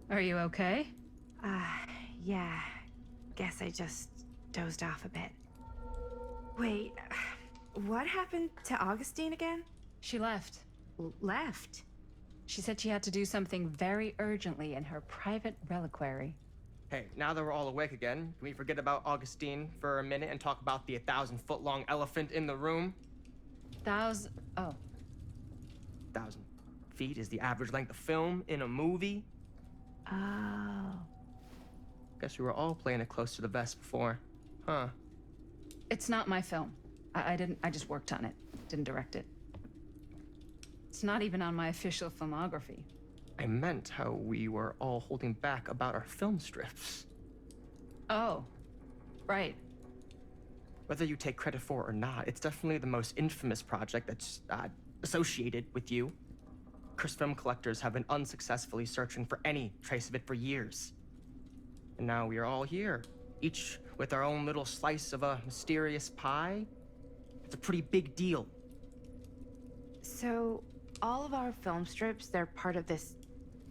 Are you okay? Yeah. Guess I just dozed off a bit. Wait, what happened to Augustine again? She left. Left? She said she had to do something very urgently in her private reliquary. Hey, now that we're all awake again, can we forget about Augustine for a minute and talk about the 1,000-foot-long elephant in the room? Oh. 1,000 feet is the average length of film in a movie. Oh. Guess we were all playing it close to the vest before, huh? It's not my film. I just worked on it. Didn't direct it. It's not even on my official filmography. I meant how we were all holding back about our film strips. Oh. Right. Whether you take credit for it or not, it's definitely the most infamous project that's associated with you. Cursed film collectors have been unsuccessfully searching for any trace of it for years. And now we are all here, each with our own little slice of a mysterious pie. It's a pretty big deal. So, all of our film strips, they're part of this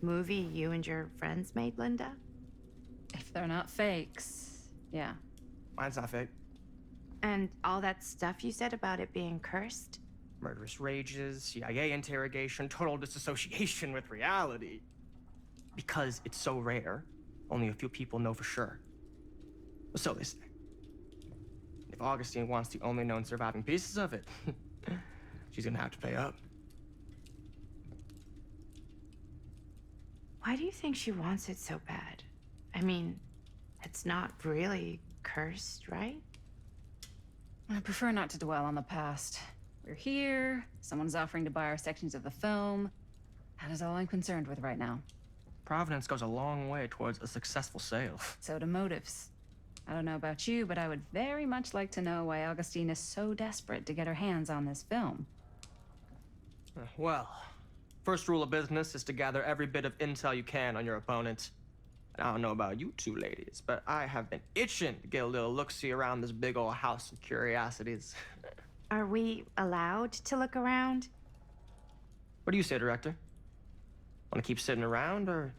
movie you and your friends made, Linda? If they're not fakes, yeah. Mine's not fake. And all that stuff you said about it being cursed? Murderous rages, CIA interrogation, total disassociation with reality. Because it's so rare, only a few people know for sure. So they say. If Augustine wants the only known surviving pieces of it, she's gonna have to pay up. Why do you think she wants it so bad? I mean, it's not really cursed, right? I prefer not to dwell on the past. We're here, someone's offering to buy our sections of the film. That is all I'm concerned with right now. Providence goes a long way towards a successful sale. So do motives. I don't know about you, but I would very much like to know why Augustine is so desperate to get her hands on this film. Well, first rule of business is to gather every bit of intel you can on your opponent. And I don't know about you two ladies, but I have been itching to get a little look-see around this big old house of curiosities. Are we allowed to look around? What do you say, Director? Want to keep sitting around, or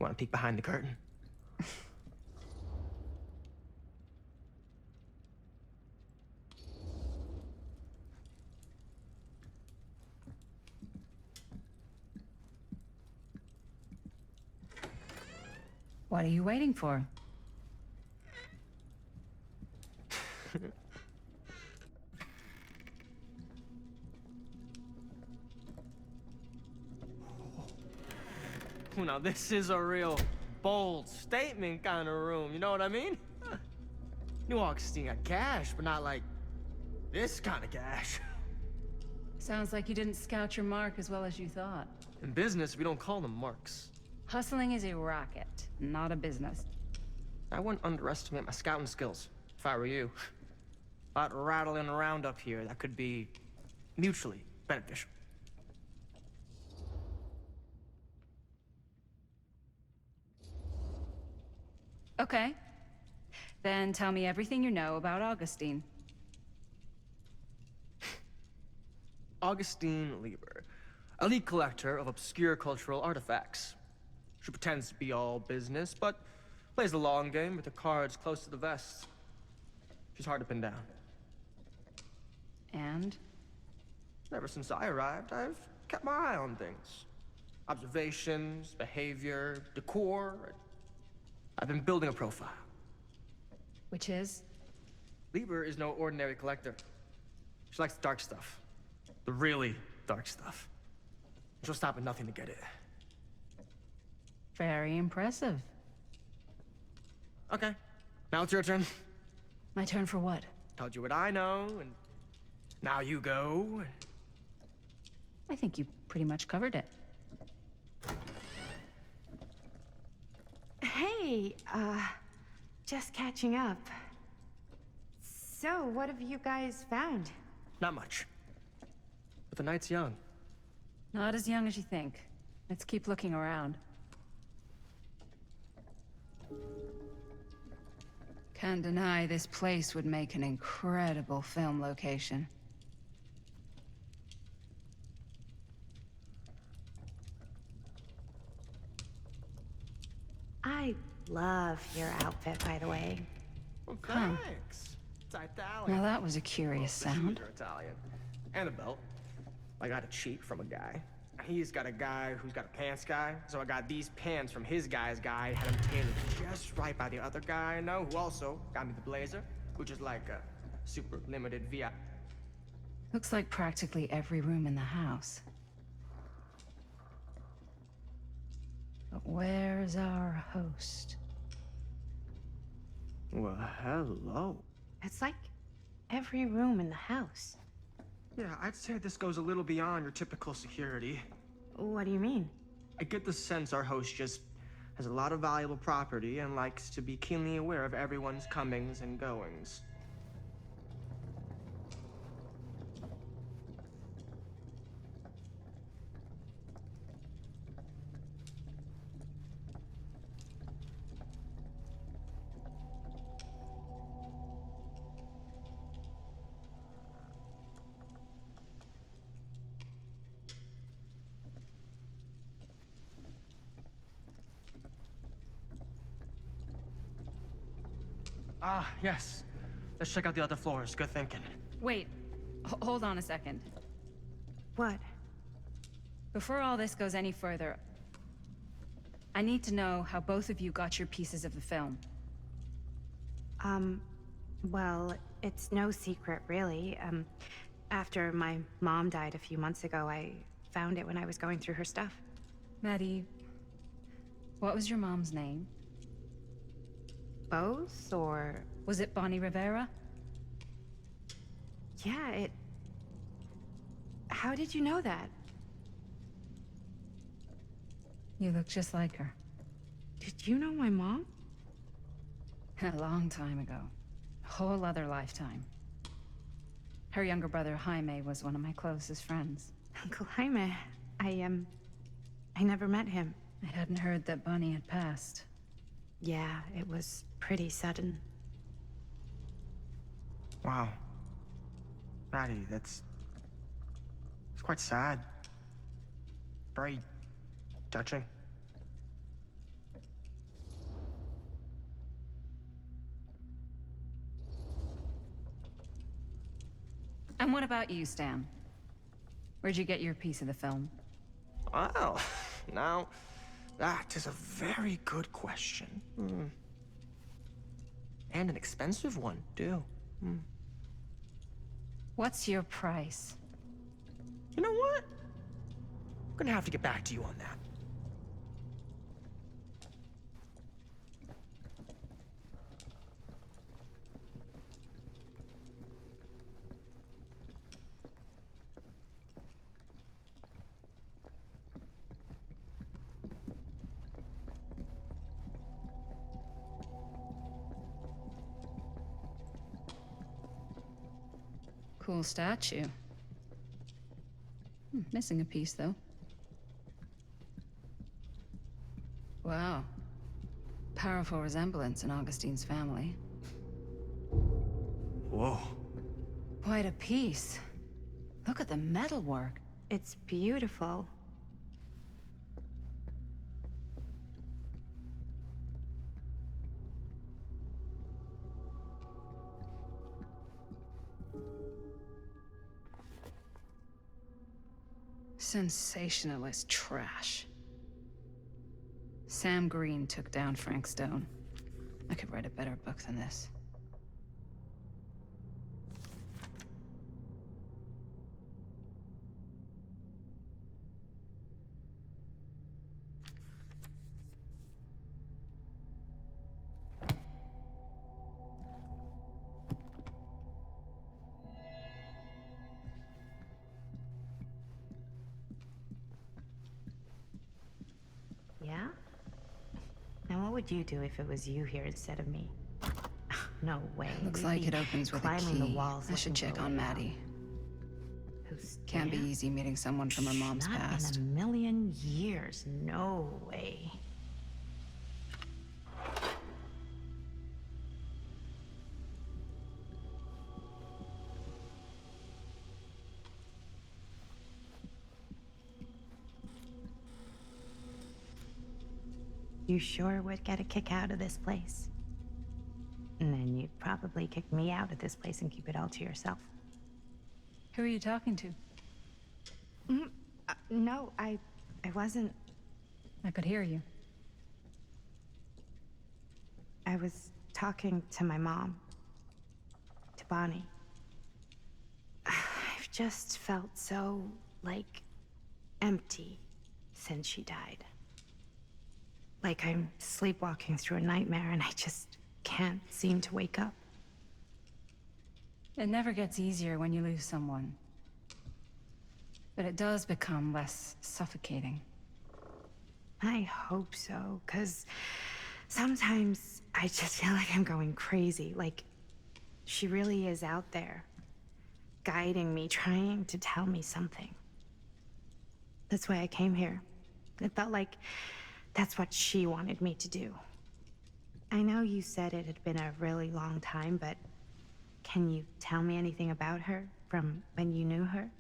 want to peek behind the curtain? What are you waiting for? Now this is a real bold statement kind of room, you know what I mean? New Augustine got cash, but not like this kind of cash. Sounds like you didn't scout your mark as well as you thought. In business, we don't call them marks. Hustling is a racket, not a business. I wouldn't underestimate my scouting skills, if I were you. A lot rattling around up here that could be mutually beneficial. Okay. Then tell me everything you know about Augustine. Augustine Lieber, elite collector of obscure cultural artifacts. She pretends to be all business, but plays the long game with the cards close to the vest. She's hard to pin down. And? Ever since I arrived, I've kept my eye on things. Observations, behavior, decor. I've been building a profile. Which is? Lieber is no ordinary collector. She likes the dark stuff. The really dark stuff. She'll stop at nothing to get it. Very impressive. Okay, now it's your turn. My turn for what? Told you what I know, and now you go. I think you pretty much covered it. Hey, just catching up. So, what have you guys found? Not much. But the night's young. Not as young as you think. Let's keep looking around. Can't deny this place would make an incredible film location. I love your outfit, by the way. Well, Huh. thanks. It's Italian. Now that was a curious The shoes sound. are Italian. And a belt. I got a cheat from a guy. He's got a guy who's got a pants guy, so I got these pants from his guy's guy, had them tailored just right by the other guy I know, who also got me the blazer, which is like a super limited VIP. Looks like practically every room in the house. But where's our host? Well, hello. It's like every room in the house. Yeah, I'd say this goes a little beyond your typical security. What do you mean? I get the sense our host just has a lot of valuable property and likes to be keenly aware of everyone's comings and goings. Ah, yes. Let's check out the other floors. Good thinking. Wait, hold on a second. What? Before all this goes any further, I need to know how both of you got your pieces of the film. Well, it's no secret, really. After my mom died a few months ago, I found it when I was going through her stuff. Maddie, what was your mom's name? Both, or... Was it Bonnie Rivera? Yeah, How did you know that? You look just like her. Did you know my mom? A long time ago. A whole other lifetime. Her younger brother, Jaime, was one of my closest friends. Uncle Jaime. I never met him. I hadn't heard that Bonnie had passed. Yeah, it was pretty sudden. Wow. Maddie, it's quite sad. Very touching. And what about you, Stan? Where'd you get your piece of the film? Well, now, that is a very good question. And an expensive one, too. What's your price? You know what? I'm gonna have to get back to you on that. Cool statue. Missing a piece, though. Wow. Powerful resemblance in Augustine's family. Whoa. Quite a piece. Look at the metalwork. It's beautiful. Sensationalist trash. Sam Green took down Frank Stone. I could write a better book than this. Yeah? Now what would you do if it was you here instead of me? No way. Looks We'd like be it opens with a climbing key. the walls. I should looking check for a on way out. Maddie. Who's Can't be dead? easy meeting someone from her mom's Not past. in a million years. No way. you sure would get a kick out of this place. And then you'd probably kick me out of this place and keep it all to yourself. Who are you talking to? No, I wasn't. I could hear you. I was talking to my mom. To Bonnie. I've just felt so, like, empty since she died. Like I'm sleepwalking through a nightmare and I just can't seem to wake up. It never gets easier when you lose someone. But it does become less suffocating. I hope so, 'cause sometimes I just feel like I'm going crazy. Like, she really is out there, guiding me, trying to tell me something. That's why I came here. It felt like that's what she wanted me to do. I know you said it had been a really long time, but can you tell me anything about her from when you knew her?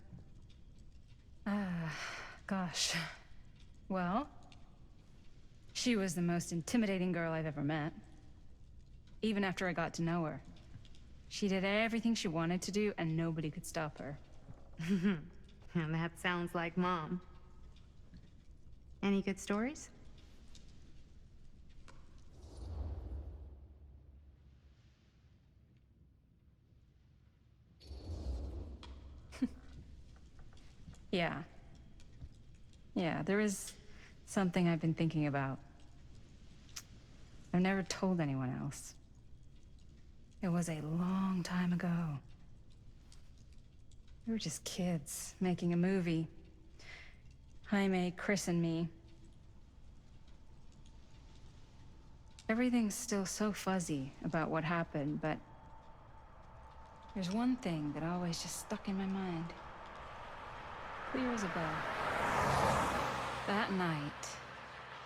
Gosh. Well, she was the most intimidating girl I've ever met. Even after I got to know her. She did everything she wanted to do, and nobody could stop her. And that sounds like Mom. Any good stories? Yeah. Yeah, there is something I've been thinking about. I've never told anyone else. It was a long time ago. We were just kids making a movie. Jaime, Chris, and me. Everything's still so fuzzy about what happened, but there's one thing that always just stuck in my mind. Clear as a bell. That night,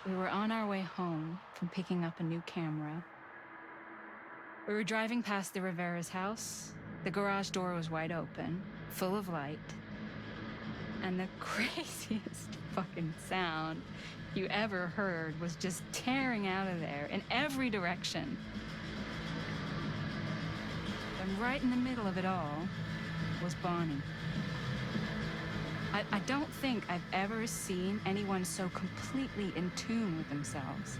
we were on our way home from picking up a new camera. We were driving past the Rivera's house. The garage door was wide open, full of light. And the craziest fucking sound you ever heard was just tearing out of there in every direction. And right in the middle of it all was Bonnie. I don't think I've ever seen anyone so completely in tune with themselves.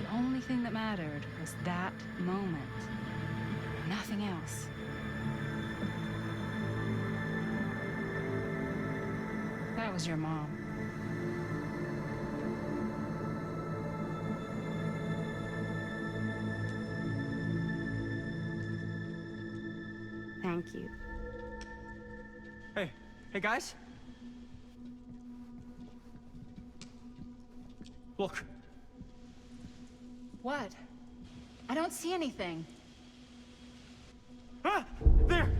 The only thing that mattered was that moment. Nothing else. That was your mom. Thank you. Hey guys? Look. What? I don't see anything. Ah! There!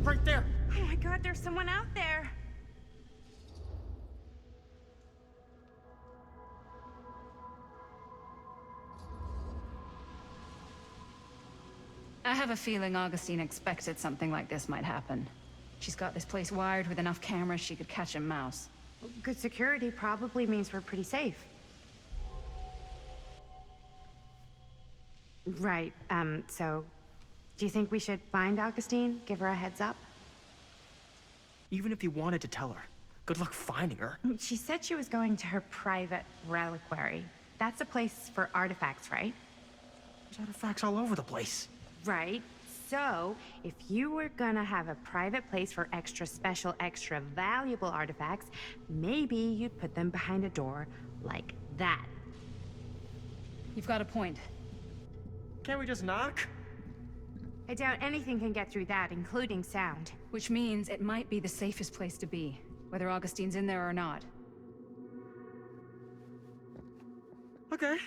Right there! Oh my God, there's someone out there. I have a feeling Augustine expected something like this might happen. She's got this place wired with enough cameras she could catch a mouse. Good security probably means we're pretty safe. Right, so... do you think we should find Augustine? Give her a heads up? Even if you wanted to tell her, good luck finding her. She said she was going to her private reliquary. That's a place for artifacts, right? There's artifacts all over the place. Right. So, if you were gonna have a private place for extra special, extra valuable artifacts, maybe you'd put them behind a door like that. You've got a point. Can't we just knock? I doubt anything can get through that, including sound. Which means it might be the safest place to be, whether Augustine's in there or not. Okay.